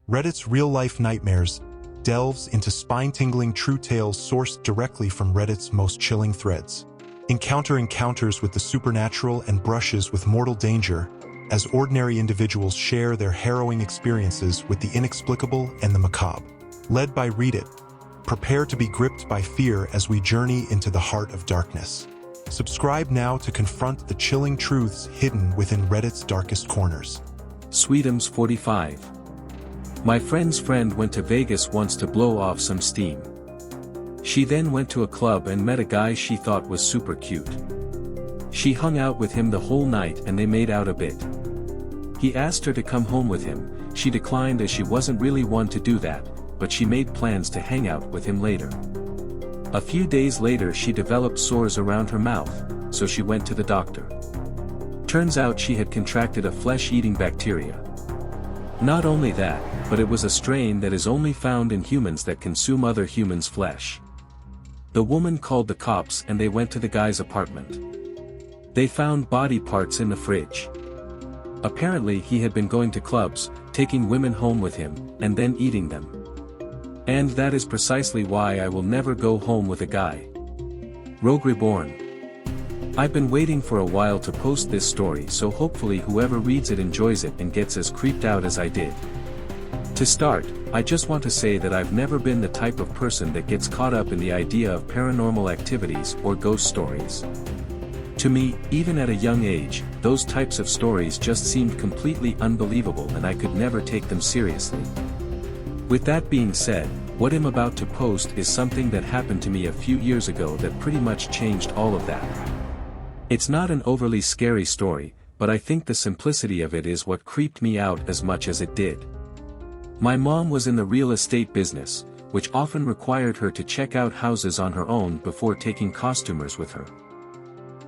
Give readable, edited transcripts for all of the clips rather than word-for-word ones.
Reddit's real-life nightmares delves into spine-tingling true tales sourced directly from Reddit's most chilling threads. Encounter encounters with the supernatural and brushes with mortal danger as ordinary individuals share their harrowing experiences with the inexplicable and the macabre. Led by Read It, prepare to be gripped by fear as we journey into the heart of darkness. Subscribe now to confront the chilling truths hidden within Reddit's darkest corners. Sweetums 45. My friend's friend went to Vegas once to blow off some steam. She then went to a club and met a guy she thought was super cute. She hung out with him the whole night and they made out a bit. He asked her to come home with him. She declined as she wasn't really one to do that, but she made plans to hang out with him later. A few days later she developed sores around her mouth, so she went to the doctor. Turns out she had contracted a flesh-eating bacteria. Not only that, but it was a strain that is only found in humans that consume other humans' flesh. The woman called the cops and they went to the guy's apartment. They found body parts in the fridge. Apparently he had been going to clubs, taking women home with him, and then eating them. And that is precisely why I will never go home with a guy. Rogue Reborn. I've been waiting for a while to post this story, so hopefully whoever reads it enjoys it and gets as creeped out as I did. To start, I just want to say that I've never been the type of person that gets caught up in the idea of paranormal activities or ghost stories. To me, even at a young age, those types of stories just seemed completely unbelievable and I could never take them seriously. With that being said, what I'm about to post is something that happened to me a few years ago that pretty much changed all of that. It's not an overly scary story, but I think the simplicity of it is what creeped me out as much as it did. My mom was in the real estate business, which often required her to check out houses on her own before taking costumers with her.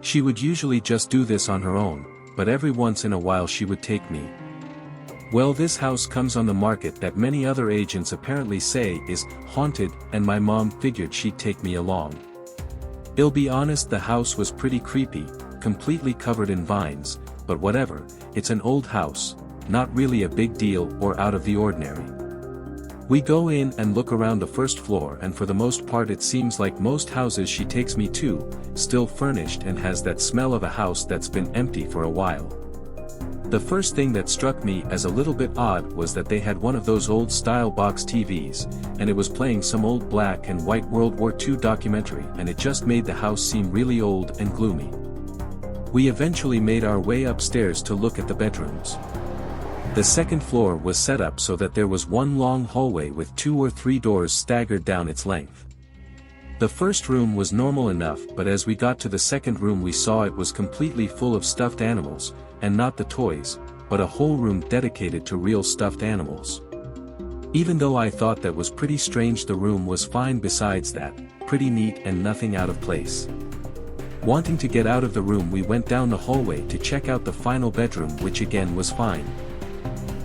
She would usually just do this on her own, but every once in a while she would take me. Well, this house comes on the market that many other agents apparently say is haunted, and my mom figured she'd take me along. I'll be honest, the house was pretty creepy, completely covered in vines, but whatever, it's an old house, not really a big deal or out of the ordinary. We go in and look around the first floor, and for the most part it seems like most houses she takes me to, still furnished and has that smell of a house that's been empty for a while. The first thing that struck me as a little bit odd was that they had one of those old style box TVs, and it was playing some old black and white World War II documentary, and it just made the house seem really old and gloomy. We eventually made our way upstairs to look at the bedrooms. The second floor was set up so that there was one long hallway with 2 or 3 doors staggered down its length. The first room was normal enough, but as we got to the second room we saw it was completely full of stuffed animals, and not the toys, but a whole room dedicated to real stuffed animals. Even though I thought that was pretty strange, the room was fine besides that, pretty neat and nothing out of place. Wanting to get out of the room, we went down the hallway to check out the final bedroom, which again was fine.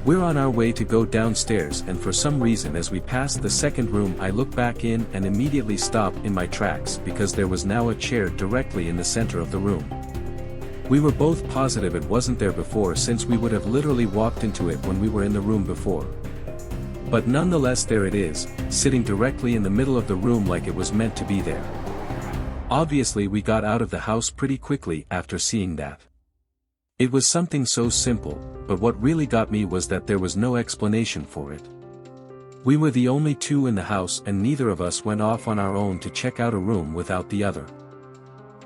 We're on our way to go downstairs, and for some reason as we passed the second room I look back in and immediately stop in my tracks because there was now a chair directly in the center of the room. We were both positive it wasn't there before, since we would have literally walked into it when we were in the room before. But nonetheless, there it is, sitting directly in the middle of the room like it was meant to be there. Obviously we got out of the house pretty quickly after seeing that. It was something so simple, but what really got me was that there was no explanation for it. We were the only two in the house and neither of us went off on our own to check out a room without the other.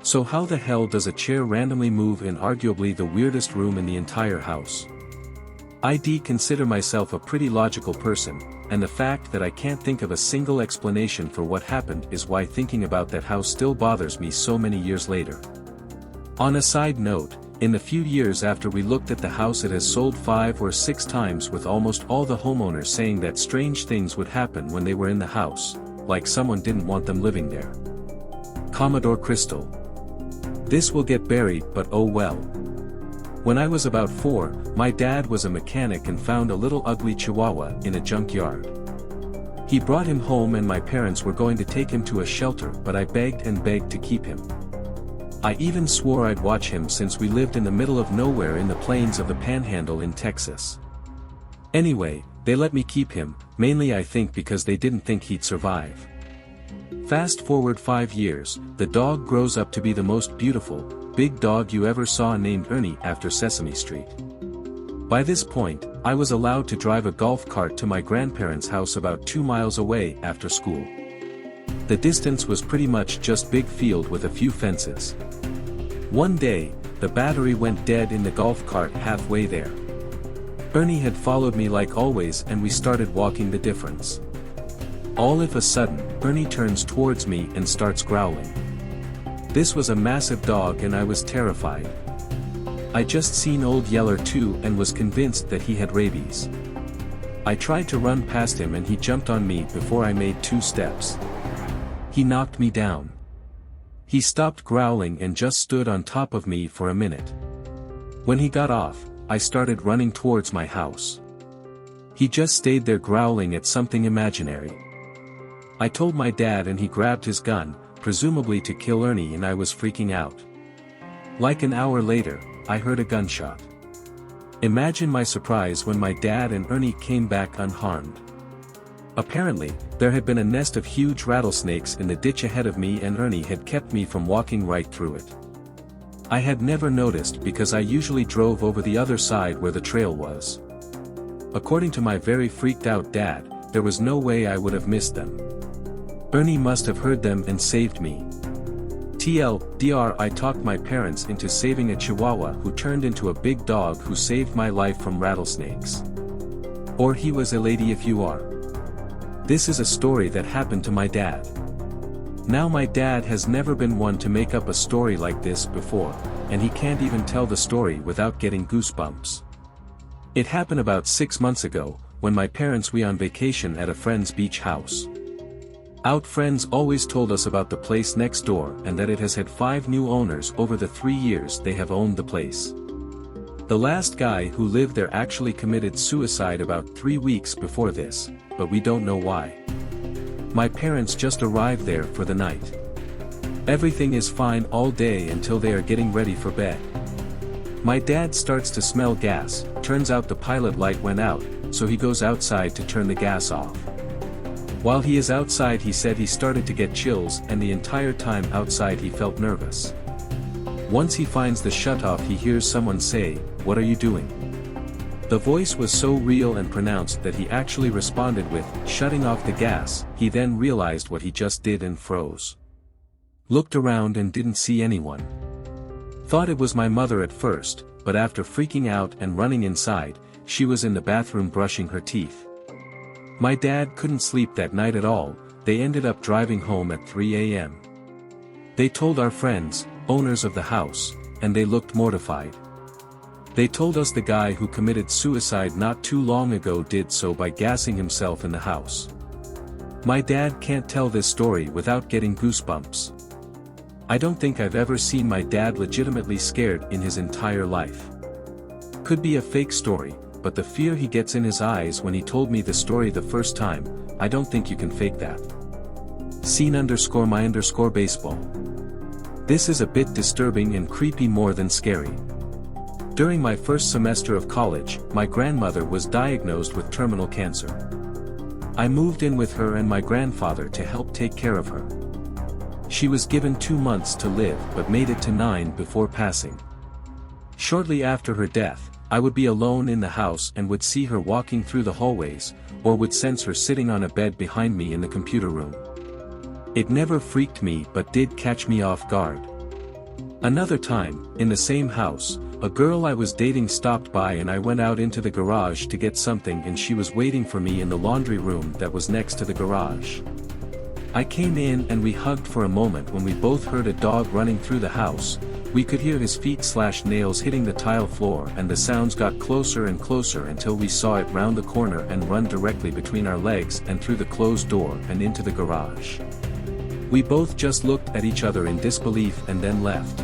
So how the hell does a chair randomly move in arguably the weirdest room in the entire house? I consider myself a pretty logical person, and the fact that I can't think of a single explanation for what happened is why thinking about that house still bothers me so many years later. On a side note, in the few years after we looked at the house it has sold 5 or 6 times, with almost all the homeowners saying that strange things would happen when they were in the house, like someone didn't want them living there. Commodore Crystal. This will get buried, but oh well. When I was about 4, my dad was a mechanic and found a little ugly chihuahua in a junkyard. He brought him home and my parents were going to take him to a shelter, but I begged and begged to keep him. I even swore I'd watch him since we lived in the middle of nowhere in the plains of the Panhandle in Texas. Anyway, They let me keep him, mainly I think because they didn't think he'd survive. Fast forward 5 years, the dog grows up to be the most beautiful, big dog you ever saw named Ernie after Sesame Street. By this point, I was allowed to drive a golf cart to my grandparents' house about 2 miles away after school. The distance was pretty much just big field with a few fences. One day, the battery went dead in the golf cart halfway there. Ernie had followed me like always and we started walking the difference. All of a sudden, Ernie turns towards me and starts growling. This was a massive dog and I was terrified. I just seen Old Yeller too and was convinced that he had rabies. I tried to run past him and he jumped on me before I made 2 steps. He knocked me down. He stopped growling and just stood on top of me for a minute. When he got off, I started running towards my house. He just stayed there growling at something imaginary. I told my dad and he grabbed his gun, presumably to kill Ernie, and I was freaking out. Like an hour later, I heard a gunshot. Imagine my surprise when my dad and Ernie came back unharmed. Apparently, there had been a nest of huge rattlesnakes in the ditch ahead of me and Ernie had kept me from walking right through it. I had never noticed because I usually drove over the other side where the trail was. According to my very freaked out dad, there was no way I would have missed them. Ernie must have heard them and saved me. TLDR, I talked my parents into saving a Chihuahua who turned into a big dog who saved my life from rattlesnakes. Or he was a lady if you are. This is a story that happened to my dad. Now my dad has never been one to make up a story like this before, and he can't even tell the story without getting goosebumps. It happened about 6 months ago, when my parents were on vacation at a friend's beach house. Our friends always told us about the place next door and that it has had 5 new owners over the 3 years they have owned the place. The last guy who lived there actually committed suicide about 3 weeks before this, but we don't know why. My parents just arrived there for the night. Everything is fine all day until they are getting ready for bed. My dad starts to smell gas, turns out the pilot light went out, so he goes outside to turn the gas off. While he is outside he said he started to get chills and the entire time outside he felt nervous. Once he finds the shutoff he hears someone say, "What are you doing?" The voice was so real and pronounced that he actually responded with, "Shutting off the gas." He then realized what he just did and froze. Looked around and didn't see anyone. Thought it was my mother at first, but after freaking out and running inside, she was in the bathroom brushing her teeth. My dad couldn't sleep that night at all. They ended up driving home at 3 a.m. They told our friends, owners of the house, and they looked mortified. They told us the guy who committed suicide not too long ago did so by gassing himself in the house. My dad can't tell this story without getting goosebumps. I don't think I've ever seen my dad legitimately scared in his entire life. Could be a fake story, but the fear he gets in his eyes when he told me the story the first time, I don't think you can fake that. Scene_my_baseball. This is a bit disturbing and creepy more than scary. During my first semester of college, my grandmother was diagnosed with terminal cancer. I moved in with her and my grandfather to help take care of her. She was given 2 months to live but made it to 9 before passing. Shortly after her death, I would be alone in the house and would see her walking through the hallways, or would sense her sitting on a bed behind me in the computer room. It never freaked me but did catch me off guard. Another time, in the same house, a girl I was dating stopped by and I went out into the garage to get something and she was waiting for me in the laundry room that was next to the garage. I came in and we hugged for a moment when we both heard a dog running through the house. We could hear his feet/nails hitting the tile floor and the sounds got closer and closer until we saw it round the corner and run directly between our legs and through the closed door and into the garage. We both just looked at each other in disbelief and then left.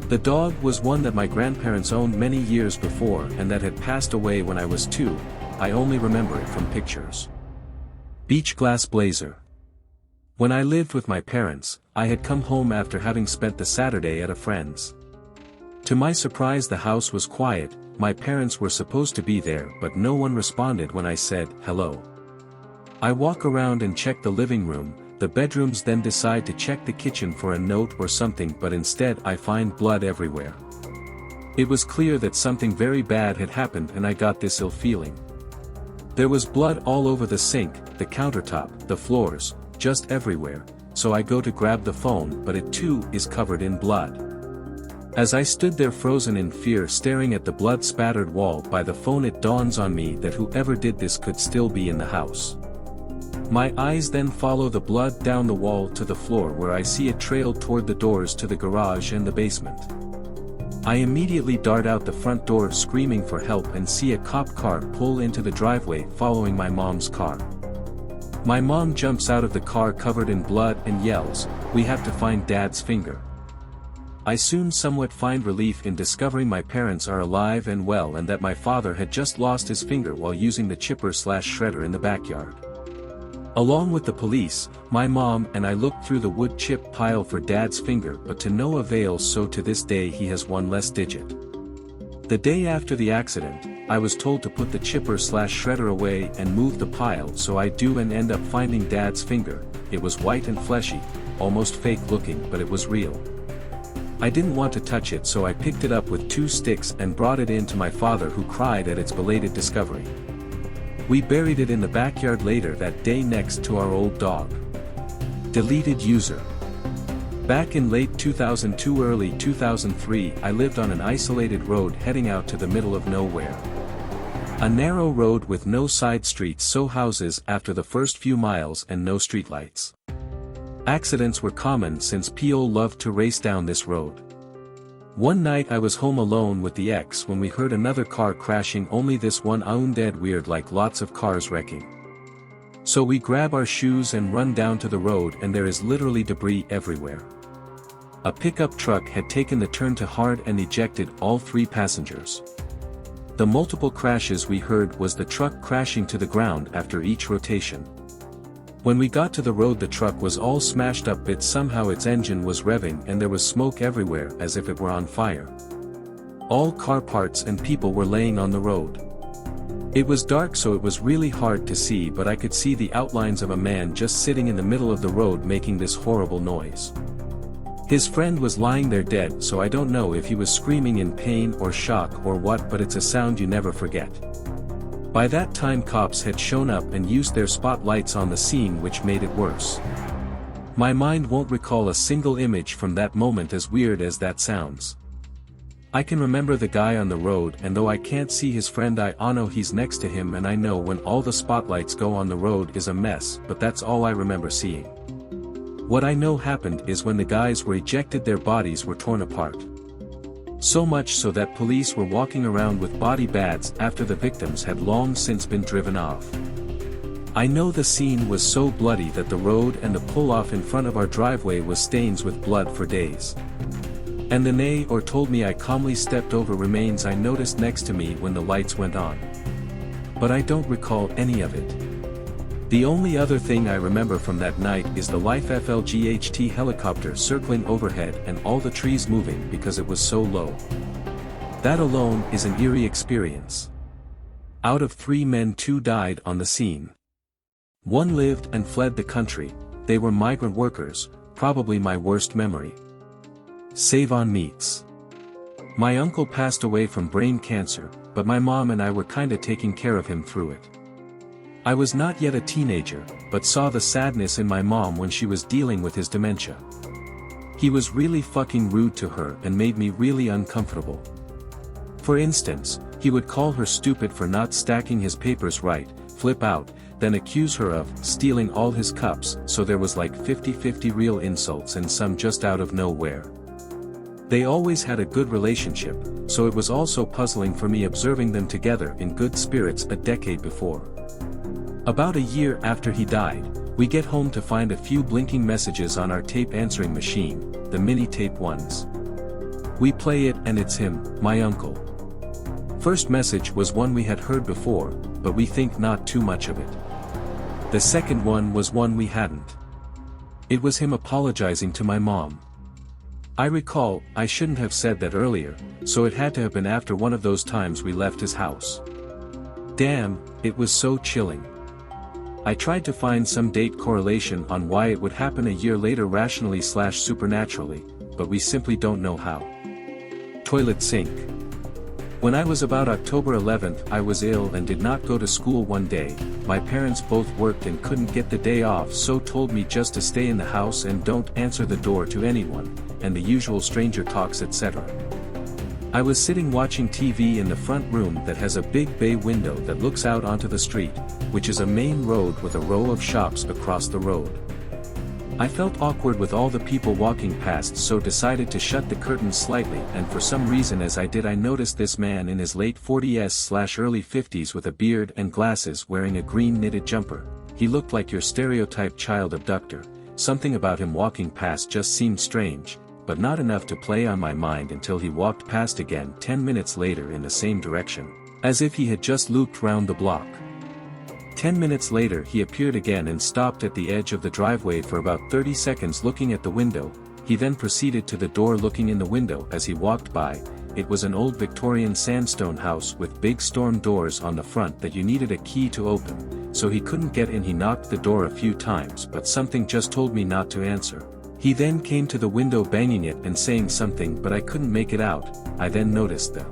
The dog was one that my grandparents owned many years before and that had passed away when I was 2, I only remember it from pictures. Beach glass blazer. When I lived with my parents, I had come home after having spent the Saturday at a friend's. To my surprise the house was quiet, my parents were supposed to be there but no one responded when I said, hello. I walk around and check the living room, the bedrooms, then decide to check the kitchen for a note or something, but instead I find blood everywhere. It was clear that something very bad had happened and I got this ill feeling. There was blood all over the sink, the countertop, the floors, just everywhere, so I go to grab the phone but it too is covered in blood. As I stood there frozen in fear staring at the blood-spattered wall by the phone, it dawns on me that whoever did this could still be in the house. My eyes then follow the blood down the wall to the floor where I see it trail toward the doors to the garage and the basement. I immediately dart out the front door screaming for help and see a cop car pull into the driveway following my mom's car. My mom jumps out of the car covered in blood and yells, "We have to find Dad's finger." I soon somewhat find relief in discovering my parents are alive and well and that my father had just lost his finger while using the chipper/shredder in the backyard. Along with the police, my mom and I looked through the wood chip pile for Dad's finger but to no avail, so to this day he has one less digit. The day after the accident, I was told to put the chipper/shredder away and move the pile, so I do and end up finding Dad's finger. It was white and fleshy, almost fake looking, but it was real. I didn't want to touch it, so I picked it up with 2 sticks and brought it in to my father, who cried at its belated discovery. We buried it in the backyard later that day next to our old dog. Deleted user. Back in late 2002 early 2003 I lived on an isolated road heading out to the middle of nowhere. A narrow road with no side streets, so houses after the first few miles and no streetlights. Accidents were common since people loved to race down this road. One night I was home alone with the ex when we heard another car crashing, only this one dead weird, like lots of cars wrecking. So we grab our shoes and run down to the road, and there is literally debris everywhere. A pickup truck had taken the turn to hard and ejected all 3 passengers. The multiple crashes we heard was the truck crashing to the ground after each rotation. When we got to the road, the truck was all smashed up, but somehow its engine was revving and there was smoke everywhere as if it were on fire. All car parts and people were laying on the road. It was dark, so it was really hard to see, but I could see the outlines of a man just sitting in the middle of the road making this horrible noise. His friend was lying there dead, so I don't know if he was screaming in pain or shock or what, but it's a sound you never forget. By that time cops had shown up and used their spotlights on the scene, which made it worse. My mind won't recall a single image from that moment, as weird as that sounds. I can remember the guy on the road, and though I can't see his friend, I know he's next to him, and I know when all the spotlights go on the road is a mess, but that's all I remember seeing. What I know happened is when the guys were ejected, their bodies were torn apart. So much so that police were walking around with body bags after the victims had long since been driven off. I know the scene was so bloody that the road and the pull-off in front of our driveway was stains with blood for days. And the neighbor told me I calmly stepped over remains I noticed next to me when the lights went on. But I don't recall any of it. The only other thing I remember from that night is the Life FLGHT helicopter circling overhead and all the trees moving because it was so low. That alone is an eerie experience. Out of 3 men, 2 died on the scene. 1 lived and fled the country. They were migrant workers, probably my worst memory. Save on meats. My uncle passed away from brain cancer, but my mom and I were kinda taking care of him through it. I was not yet a teenager, but saw the sadness in my mom when she was dealing with his dementia. He was really fucking rude to her and made me really uncomfortable. For instance, he would call her stupid for not stacking his papers right, flip out, then accuse her of stealing all his cups, so there was like 50-50 real insults and some just out of nowhere. They always had a good relationship, so it was also puzzling for me observing them together in good spirits a decade before. About a year after he died, we get home to find a few blinking messages on our tape answering machine, the mini tape ones. We play it and it's him, my uncle. First message was one we had heard before, but we think not too much of it. The second one was one we hadn't. It was him apologizing to my mom. I recall, I shouldn't have said that earlier, so it had to have been after one of those times we left his house. Damn, it was so chilling. I tried to find some date correlation on why it would happen a year later rationally/supernaturally, but we simply don't know how. Toilet sink. When I was about October 11th, I was ill and did not go to school one day. My parents both worked and couldn't get the day off, so told me just to stay in the house and don't answer the door to anyone, and the usual stranger talks, etc. I was sitting watching TV in the front room that has a big bay window that looks out onto the street, which is a main road with a row of shops across the road. I felt awkward with all the people walking past, so decided to shut the curtains slightly, and for some reason as I did I noticed this man in his late 40s/early 50s with a beard and glasses wearing a green knitted jumper. He looked like your stereotype child abductor. Something about him walking past just seemed strange, but not enough to play on my mind until he walked past again 10 minutes later in the same direction, as if he had just looped round the block. 10 minutes later he appeared again and stopped at the edge of the driveway for about 30 seconds looking at the window. He then proceeded to the door looking in the window as he walked by. It was an old Victorian sandstone house with big storm doors on the front that you needed a key to open, so he couldn't get in. He knocked the door a few times, but something just told me not to answer. He then came to the window banging it and saying something, but I couldn't make it out. I then noticed the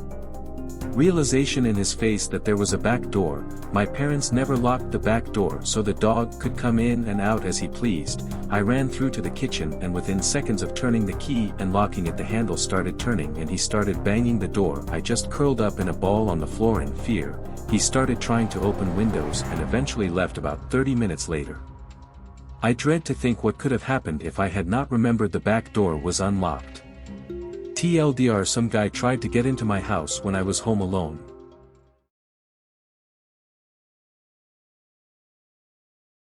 realization in his face that there was a back door. My parents never locked the back door so the dog could come in and out as he pleased. I ran through to the kitchen, and within seconds of turning the key and locking it, the handle started turning and he started banging the door. I just curled up in a ball on the floor in fear. He started trying to open windows and eventually left about 30 minutes later. I dread to think what could have happened if I had not remembered the back door was unlocked. TLDR, some guy tried to get into my house when I was home alone.